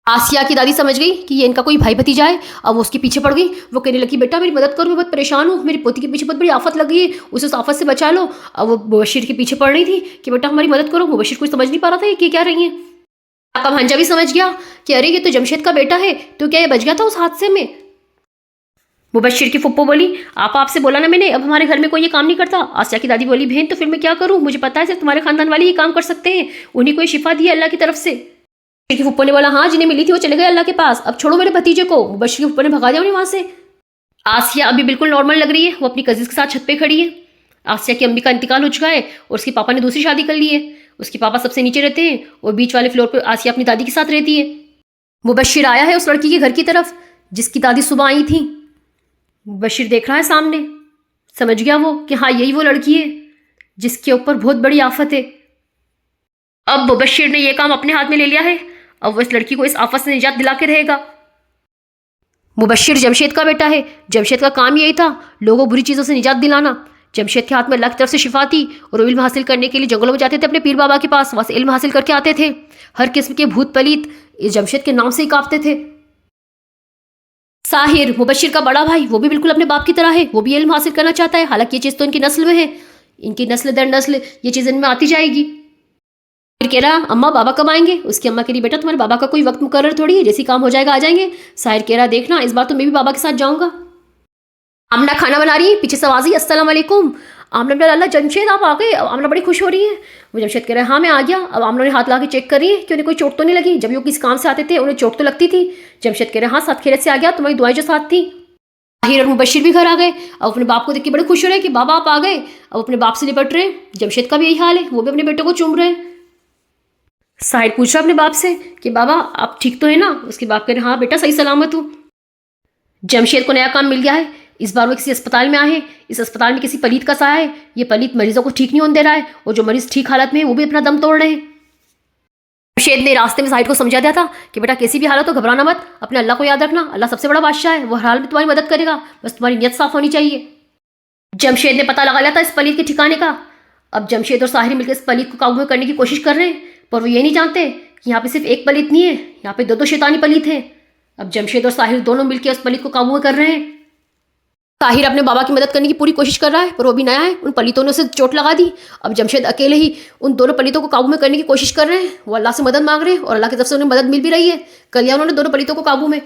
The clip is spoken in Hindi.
आसिया की दादी समझ गई कि ये इनका कोई भाई भतीजा है। अब वो उसके पीछे पड़ गई। वो कहने लगी, बेटा मेरी मदद करो, मैं बहुत परेशान हूँ, मेरी पोती के पीछे बहुत बड़ी आफत लगी है, उसे उस आफत से बचा लो। अब वो मुबशिर के पीछे पड़ रही थी कि बेटा हमारी मदद करो। मुबशिर कुछ समझ नहीं पा रहा था ये क्या रही है। अब हंजा भी समझ गया कि अरे ये तो जमशेद का बेटा है, तो क्या ये बच गया था उस हादसे में। मुबशिर की फुप्पो बोली, आपसे बोला ना मैंने, अब हमारे घर में कोई ये काम नहीं करता। आसिया की दादी बोली, बहन तो फिर मैं क्या करूँ, मुझे पता है सिर्फ तुम्हारे खानदान वाले ये काम कर सकते हैं, उन्हीं को शिफा दी है अल्लाह की तरफ से। की फुप्पो ने बोला, हाँ जिन्हें मिली थी वो चले गए अल्लाह के पास, अब छोड़ो मेरे भतीजे को। मुबशिर की फुप्पो ने भगा दिया उन्हें वहां से। आसिया अभी बिल्कुल नॉर्मल लग रही है, वो अपनी कजिन्स के साथ छत पे खड़ी है। आसिया की अम्मी का इंतकाल हो चुका है और उसके पापा ने दूसरी शादी कर ली है। उसके पापा सबसे नीचे रहते हैं और बीच वाले फ्लोर पर आसिया अपनी दादी के साथ रहती है। मुबशिर आया है उस लड़की के घर की तरफ जिसकी दादी सुबह आई थी। मुबशिर देख रहा है सामने, समझ गया वो कि हाँ यही वो लड़की है जिसके ऊपर बहुत बड़ी आफत है। अब मुबशिर ने यह काम अपने हाथ में ले लिया है, अब वो इस लड़की को इस आफत से निजात दिला के रहेगा। मुबशिर जमशेद का बेटा है, जमशेद का काम यही था लोगों को बुरी चीज़ों से निजात दिलाना। जमशेद के हाथ में अल्लाह की तरफ से शिफा थी और वो इल्म हासिल करने के लिए जंगलों में जाते थे अपने पीर बाबा के पास, वहाँ से इल्म हासिल करके आते थे। हर किस्म के भूत पलीत इस जमशेद के नाम से ही कांपते थे। साहिर मुबशिर का बड़ा भाई, वो भी बिल्कुल अपने बाप की तरह है, वो भी इल्म हासिल करना चाहता है। हालांकि ये चीज़ तो इनकी नस्ल में है, इनकी नस्ल दर नस्ल ये चीज़ इनमें आती जाएगी। फिर कह रहा, अम्मा बाबा कब आएंगे। उसकी अम्मा कह रही, बेटा तुम्हारे बाबा का कोई वक्त मुकर्रर थोड़ी है, जैसी काम हो जाएगा आ जाएंगे। साहिर कह रहा, देखना इस बार तो मैं भी बाबा के साथ जाऊंगा। आमना खाना बना रही है, पीछे से आवाज़ आई, अस्सलाम वालेकुम। आमना बोला, अल्लाह जमशेद आप आ गए। अब आमना बड़ी खुश हो रही है। वो जमशेद कह रहा है, हाँ मैं आ गया। अब आमना ने हाथ ला के चेक कर रही है कि उन्हें कोई चोट तो नहीं लगी। जब वो किस काम से आते थे उन्हें चोट तो लगती थी। जमशेद कह रहे, हाँ साथ खैरियत से आ गया, तुम्हारी दुआएं जो साथ थी। ताहिर और मुबशिर भी घर आ गए। अब अपने बाप को देख के बड़े खुश हो रहे हैं कि बाबा आप आ गए। अब अपने बाप से निपट रहे हैं। जमशेद का भी यही हाल है, वो भी अपने बेटे को चूम रहे हैं। साहिर पूछ रहा अपने बाप से कि बाबा आप ठीक तो है ना। उसके बाप कह रहे, हाँ बेटा सही सलामत हूँ। जमशेद को नया काम मिल गया है। इस बार वो किसी अस्पताल में आए हैं। इस अस्पताल में किसी पलीत का साया है। ये पलीत मरीजों को ठीक नहीं होने दे रहा है और जो मरीज ठीक हालत में है वो भी अपना दम तोड़ रहे हैं। जमशेद ने रास्ते में साहिर को समझा दिया था कि बेटा किसी भी हालत हो घबराना मत, अपने अल्लाह को याद रखना, अल्लाह सबसे बड़ा बादशाह है, वो हर हाल में तुम्हारी मदद करेगा, बस तुम्हारी नियत साफ होनी चाहिए। जमशेद ने पता लगा लिया था इस पलीत के ठिकाने का। अब जमशेद और साहिर मिलकर इस पलीत को काबू में करने की कोशिश कर रहे हैं, पर वो ये नहीं जानते कि यहाँ पे सिर्फ एक पलीत नहीं है, यहाँ पे दो शैतानी पलीत हैं। अब जमशेद और साहिर दोनों मिलकर उस पलीत को काबू में कर रहे हैं। साहिर अपने बाबा की मदद करने की पूरी कोशिश कर रहा है, पर वो भी नया है, उन पलीतों ने उसे चोट लगा दी। अब जमशेद अकेले ही उन दोनों पलीतों को काबू में करने की कोशिश कर रहे हैं। वो अल्लाह से मदद मांग रहे हैं और अल्लाह की तरफ से उन्हें मदद मिल भी रही है। कर लिया उन्होंने दोनों पलीतों को काबू में।